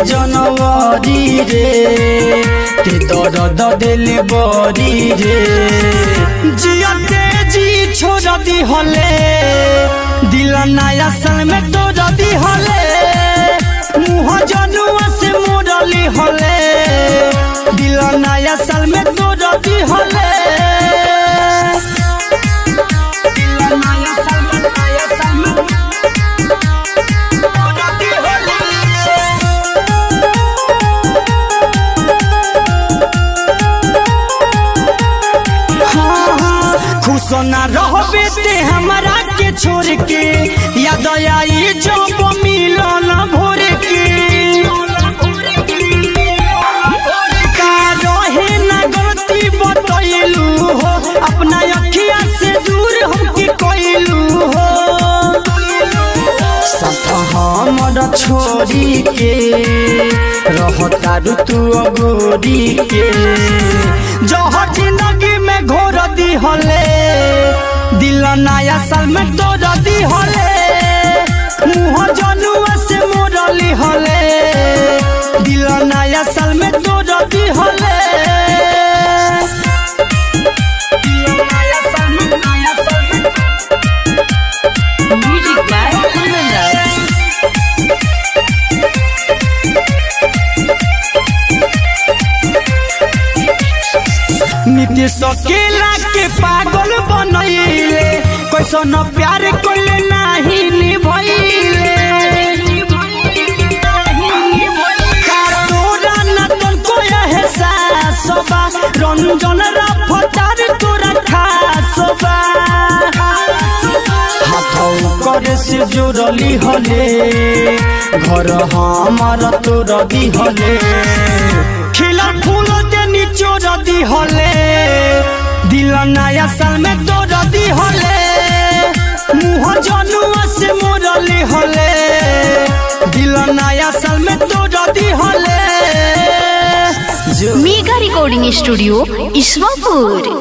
जनवरी रे ते दर्द दिल बरी रे जियते जी छोड़ दी हले दिल नया साल में तोड़ दी हले मुँह जनुआ से मोड़ली हले दिल नया साल में तोड़ दी हले खुशना रहबे ते हमरा के छोड़ के याद आई जब मिलन भोर के का रहे ना गलती बतैलू हो अपना अखिया से दूर हमके कइलू हो साथ हमर छोड़ी के रहता ऋतु अगोरी के जहर जिंदगी में घोर दी हले दिल नया साल में तोड़ दी हले मुँह जनुआ से मोड़ली हले दिल नया साल में तोड़ दी हले नीतीश अकेला के पागल बनैले कैसन प्यार कोले नहीं निभैले तोरा न तनको एहसास बा रंजन रफ्तार तोरा खास बा हाथों करे से जोड़ली हले घर हमार तोड़ दी हले खिला फूल के निचोड़ दी हले दिल नया साल में तोड़ दी हले मुँह जनुआ से मोड़ली हले दिल नया साल में तोड़ दी हले मेगा रिकॉर्डिंग स्टूडियो ईश्वरपुर।